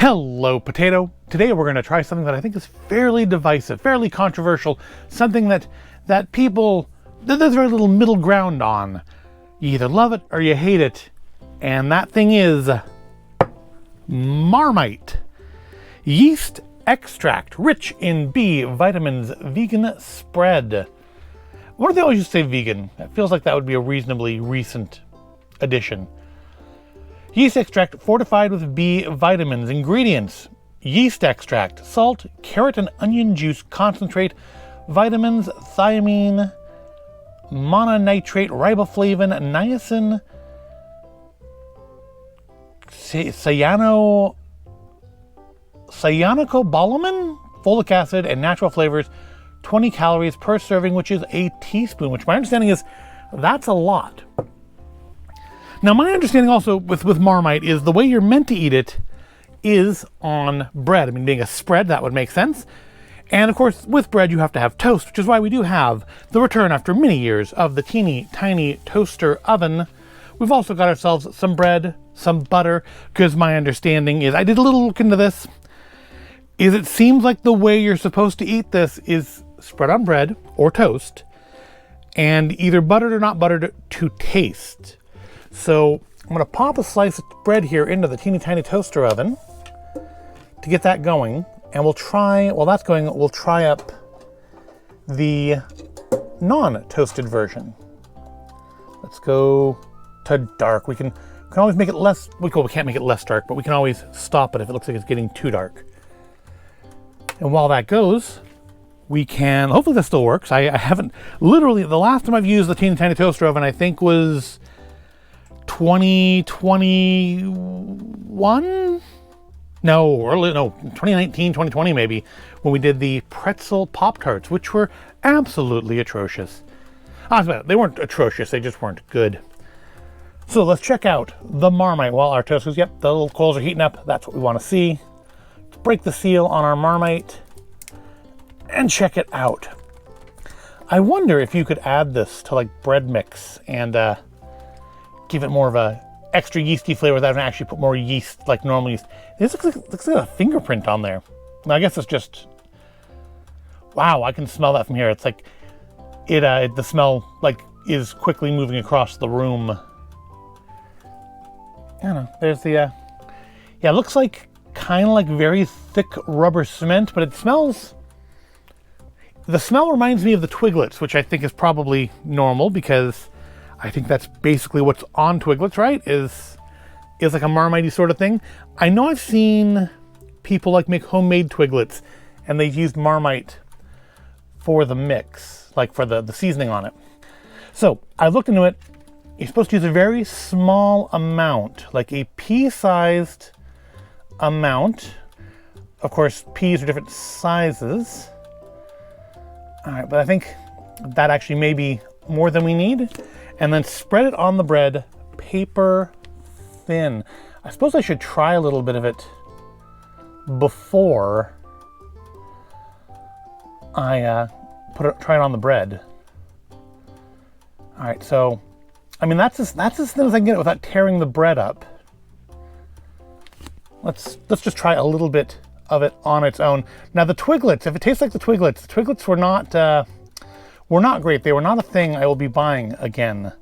Hello, potato. Today we're going to try something that I think is fairly divisive, fairly controversial, something that people, there's very little middle ground on. You either love it or you hate it, and that thing is Marmite. Yeast extract, rich in B vitamins, vegan spread. Why do they always just say vegan? It feels like that would be a reasonably recent addition. Yeast extract fortified with B vitamins. Ingredients: yeast extract, salt, carrot and onion juice concentrate, vitamins, thiamine, mononitrate, riboflavin, niacin, cyanocobalamin, folic acid, and natural flavors. 20 calories per serving, which is a teaspoon, which my understanding is that's a lot. Now, my understanding also with Marmite is the way you're meant to eat it is on bread. I mean, being a spread, that would make sense. And of course, with bread, you have to have toast, which is why we do have the return after many years of the teeny tiny toaster oven. We've also got ourselves some bread, some butter, because my understanding is, I did a little look into this, is it seems like the way you're supposed to eat this is spread on bread or toast, and either buttered or not buttered to taste. So I'm going to pop a slice of bread here into the teeny tiny toaster oven to get that going. And we'll try, while that's going, we'll try up the non-toasted version. Let's go to dark. We can always make it less, we can't make it less dark, but we can always stop it if it looks like it's getting too dark. And while that goes, we can, hopefully this still works. I haven't, literally, the last time I've used the teeny tiny toaster oven, I think was 2021? No, 2019, 2020 maybe, when we did the pretzel Pop-Tarts, which were absolutely atrocious. They weren't atrocious, they just weren't good. So let's check out the Marmite while our toast goes, yep, the little coals are heating up, that's what we want to see. Let's break the seal on our Marmite and check it out. I wonder if you could add this to like bread mix and give it more of a extra yeasty flavor without having to actually put more yeast like normal yeast. This looks like a fingerprint on there. Now, I guess it's just, wow, I can smell that from here. It's like the smell like is quickly moving across the room. I don't know. There's the yeah, it looks like kind of like very thick rubber cement, but it smells, the smell reminds me of the Twiglets, which I think is probably normal because I think that's basically what's on Twiglets, right? Is like a Marmite sort of thing. I know I've seen people like make homemade Twiglets and they've used Marmite for the mix, like for the seasoning on it. So I looked into it. You're supposed to use a very small amount, like a pea-sized amount. Of course, peas are different sizes. All right, but I think that actually may be more than we need. And then spread it on the bread, paper thin. I suppose I should try a little bit of it before I try it on the bread. All right, so, I mean, that's as thin as I can get it without tearing the bread up. Let's just try a little bit of it on its own. Now the Twiglets, if it tastes like the Twiglets were not great. They were not a thing I will be buying again.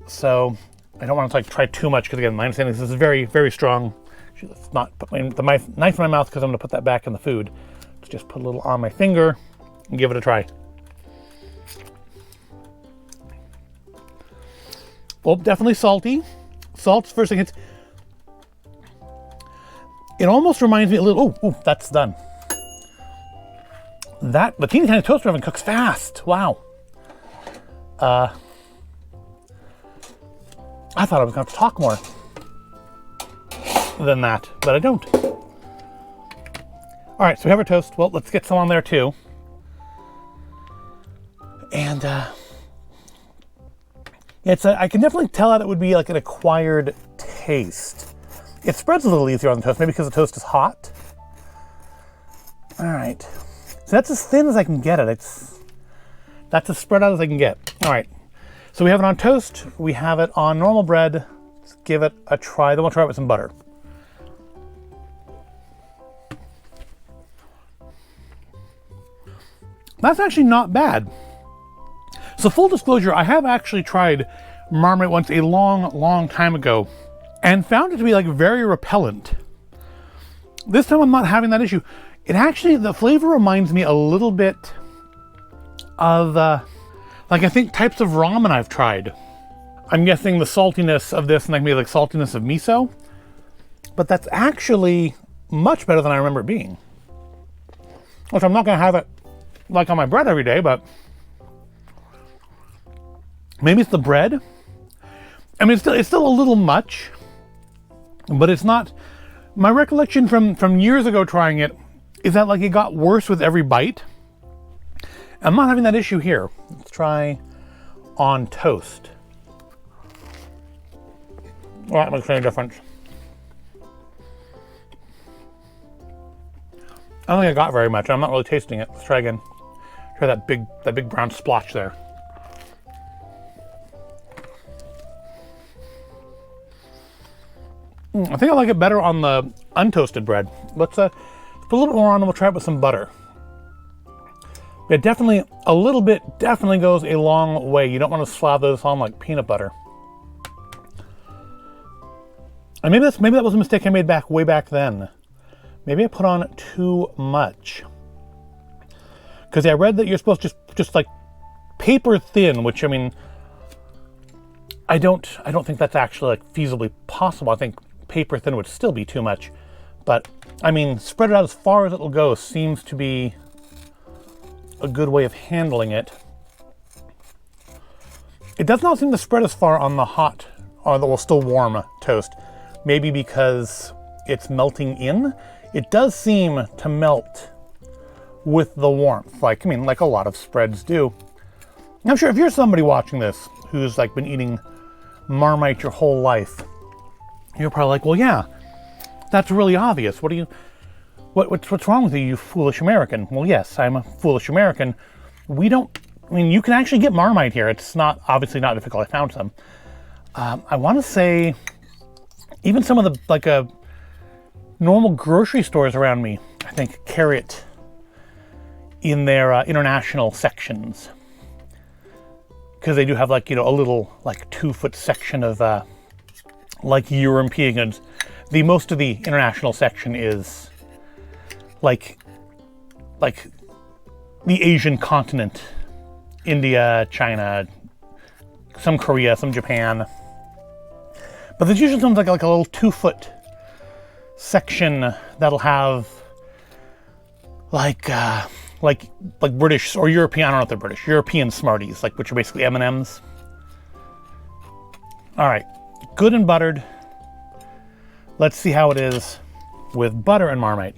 So I don't want to like try too much because again, my understanding is this is very, very strong. Actually, let's not put the knife in my mouth because I'm going to put that back in the food. Let's just put a little on my finger and give it a try. Well, definitely salty. Salt's first thing. It almost reminds me a little. Oh, that's done. The teeny tiny toaster oven cooks fast. Wow. I thought I was going to have to talk more than that, but I don't. All right, so we have our toast. Well, let's get some on there too. And I can definitely tell that it would be like an acquired taste. It spreads a little easier on the toast, maybe because the toast is hot. All right. So that's as thin as I can get it. That's as spread out as I can get. All right. So we have it on toast. We have it on normal bread. Let's give it a try. Then we'll try it with some butter. That's actually not bad. So full disclosure, I have actually tried Marmite once a long time ago and found it to be like very repellent. This time I'm not having that issue. It actually, the flavor reminds me a little bit of like I think types of ramen I've tried. I'm guessing the saltiness of this and like maybe like saltiness of miso, but that's actually much better than I remember it being. Which I'm not gonna have it like on my bread every day, but maybe it's the bread. I mean, it's still a little much, but it's not. My recollection from years ago trying it is that like it got worse with every bite. I'm not having that issue here. Let's try on toast. Well, that makes any difference. I don't think I got very much. I'm not really tasting it. Let's try again. Try that big brown splotch there. I think I like it better on the untoasted bread. Let's put a little bit more on and we'll try it with some butter. Yeah, definitely, a little bit definitely goes a long way. You don't want to slather this on like peanut butter. And maybe that was a mistake I made way back then. Maybe I put on too much. Because I read that you're supposed to just like paper thin, which I mean, I don't think that's actually like feasibly possible. I think paper thin would still be too much. But I mean, spread it out as far as it'll go seems to be a good way of handling it. It does not seem to spread as far on the hot, or the still warm toast. Maybe because it's melting in. It does seem to melt with the warmth, like a lot of spreads do. I'm sure if you're somebody watching this who's like been eating Marmite your whole life, you're probably like, well, yeah, that's really obvious. What's wrong with you, you foolish American? Well, yes, I'm a foolish American. You can actually get Marmite here. It's obviously not difficult. I found some. I want to say even some of the normal grocery stores around me, I think, carry it in their international sections. Because they do have a little 2-foot section of European goods. Most of the international section is like the Asian continent, India, China, some Korea, some Japan. But there's usually something like a little 2-foot section that'll have like British or European, I don't know if they're British, European Smarties, which are basically M&Ms. All right, good and buttered. Let's see how it is with butter and Marmite.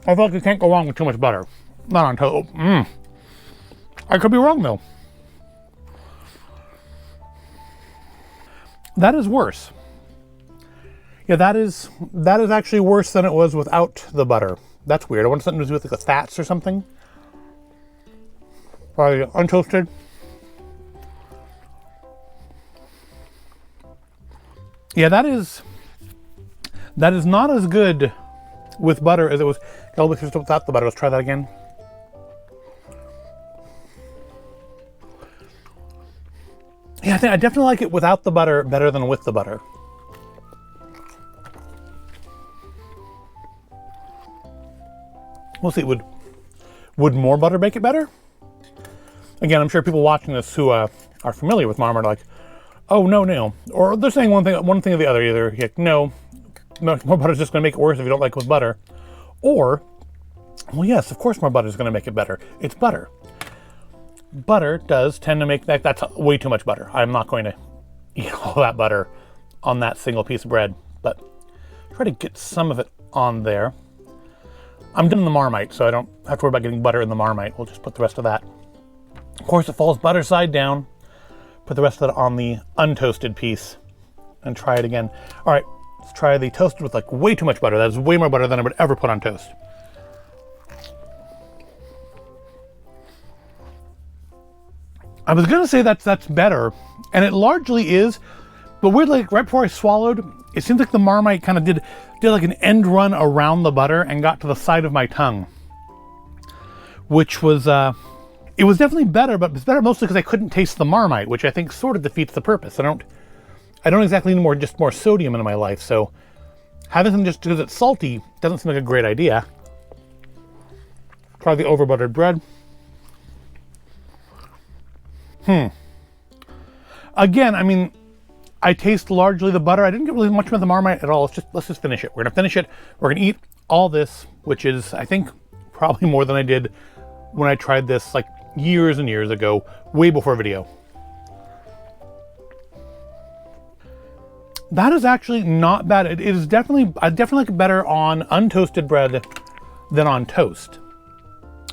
I feel like you can't go wrong with too much butter. Not on toast. I could be wrong though. That is worse. Yeah, that is actually worse than it was without the butter. That's weird. I wonder if something to do with the fats or something. Probably untoasted. Yeah, that is not as good with butter as it was without the butter. Let's try that again. Yeah, I definitely like it without the butter better than with the butter. We'll see. Would more butter make it better? Again, I'm sure people watching this who are familiar with Marmite are like, oh no, or they're saying one thing or the other. Either like, no, more butter is just going to make it worse if you don't like it with butter, or well, yes, of course more butter is going to make it better. It's butter. Butter does tend to make that's way too much butter. I'm not going to eat all that butter on that single piece of bread, but try to get some of it on there. I'm done in the Marmite, so I don't have to worry about getting butter in the Marmite. We'll just put the rest of that. Of course, it falls butter side down. Put the rest of it on the untoasted piece and try it again. All right, let's try the toasted with way too much butter. That is way more butter than I would ever put on toast. I was gonna say that's better, and it largely is, but weirdly, right before I swallowed, it seems like the Marmite kind of did like an end run around the butter and got to the side of my tongue. which was, it was definitely better, but it's better mostly because I couldn't taste the Marmite, which I think sort of defeats the purpose. I don't exactly need just more sodium in my life, so having something just because it's salty doesn't seem like a great idea. Try the over buttered bread. Again, I mean, I taste largely the butter. I didn't get really much about the Marmite at all. Let's just finish it. We're gonna finish it. We're gonna eat all this, which is, I think, probably more than I did when I tried this like years and years ago, way before video. That is actually not bad. It is definitely, I definitely like it better on untoasted bread than on toast,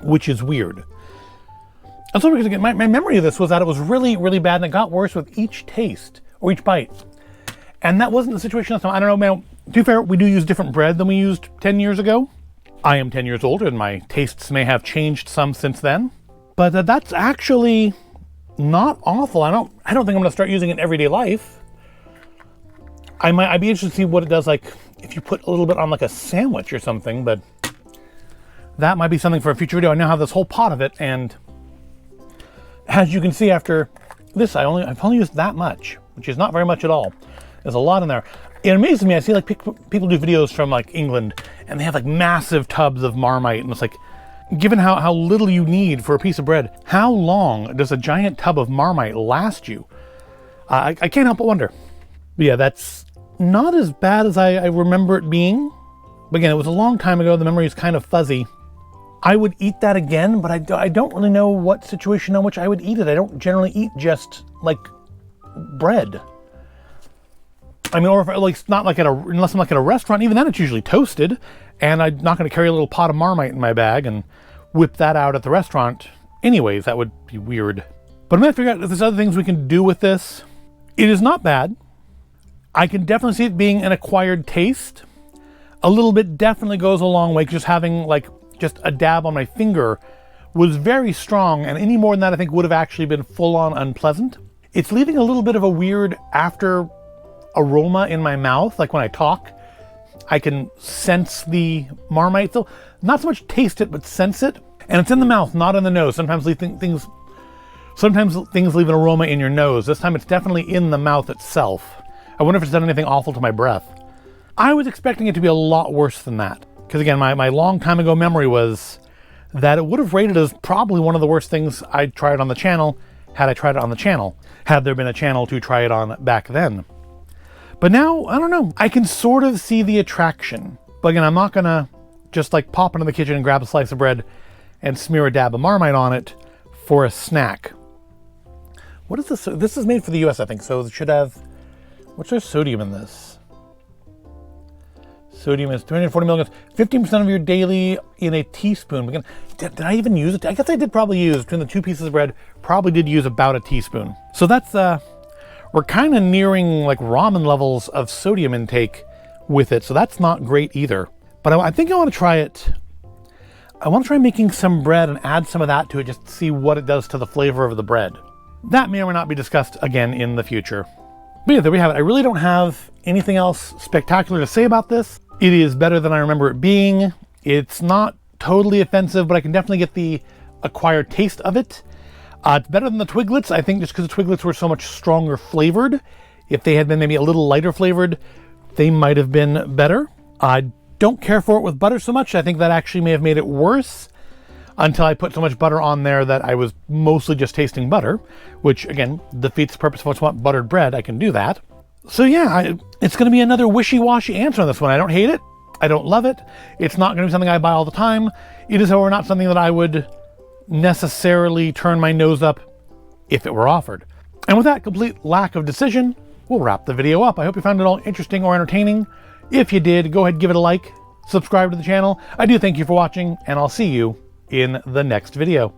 which is weird. And so because again, my memory of this was that it was really, really bad, and it got worse with each taste or each bite. And that wasn't the situation last time. I don't know, man. To be fair, we do use different bread than we used 10 years ago. I am 10 years older, and my tastes may have changed some since then. But that's actually not awful. I don't think I'm going to start using it in everyday life. I'd be interested to see what it does, like if you put a little bit on like a sandwich or something. But that might be something for a future video. I now have this whole pot of it, and as you can see after this, I've only used that much, which is not very much at all. There's a lot in there. It amazes me. I see like people do videos from like England, and they have like massive tubs of Marmite, and it's like, given how little you need for a piece of bread, how long does a giant tub of Marmite last you? I can't help but wonder. But yeah, that's not as bad as I remember it being. But again, it was a long time ago. The memory is kind of fuzzy. I would eat that again, but I don't really know what situation on which I would eat it. I don't generally eat just like bread. I mean, or if, like, not like unless I'm like at a restaurant, even then it's usually toasted, and I'm not going to carry a little pot of Marmite in my bag and whip that out at the restaurant. Anyways, that would be weird. But I'm going to figure out if there's other things we can do with this. It is not bad. I can definitely see it being an acquired taste. A little bit definitely goes a long way. Just having like just a dab on my finger was very strong, and any more than that I think would have actually been full-on unpleasant. It's leaving a little bit of a weird after aroma in my mouth. Like when I talk, I can sense the Marmite, so not so much taste it, but sense it. And it's in the mouth, not in the nose. Sometimes things leave an aroma in your nose. This time it's definitely in the mouth itself. I wonder if it's done anything awful to my breath. I was expecting it to be a lot worse than that. Because again, my long time ago memory was that it would have rated as probably one of the worst things I'd tried on the channel, had I tried it on the channel, had there been a channel to try it on back then. But now, I don't know, I can sort of see the attraction. But again, I'm not gonna just like pop into the kitchen and grab a slice of bread and smear a dab of Marmite on it for a snack. What is this? This is made for the US, I think, so it should have, what's their sodium in this? Sodium is 340 milligrams, 15% of your daily in a teaspoon. Again, did I even use it? I guess I did probably use, between the two pieces of bread, probably did use about a teaspoon. So that's, we're kind of nearing like ramen levels of sodium intake with it, so that's not great either. But I think I want to try it. I want to try making some bread and add some of that to it just to see what it does to the flavor of the bread. That may or may not be discussed again in the future. But yeah, there we have it. I really don't have anything else spectacular to say about this. It is better than I remember it being. It's not totally offensive, but I can definitely get the acquired taste of it. It's better than the Twiglets, I think, just because the Twiglets were so much stronger flavored. If they had been maybe a little lighter flavored, they might have been better. I don't care for it with butter so much. I think that actually may have made it worse until I put so much butter on there that I was mostly just tasting butter, which again defeats the purpose of what's want buttered bread. I can do that. So yeah, it's going to be another wishy-washy answer on this one. I don't hate it. I don't love it. It's not going to be something I buy all the time. It is, however, not something that I would necessarily turn my nose up if it were offered. And with that complete lack of decision, we'll wrap the video up. I hope you found it all interesting or entertaining. If you did, go ahead and give it a like, subscribe to the channel. I do thank you for watching, and I'll see you in the next video.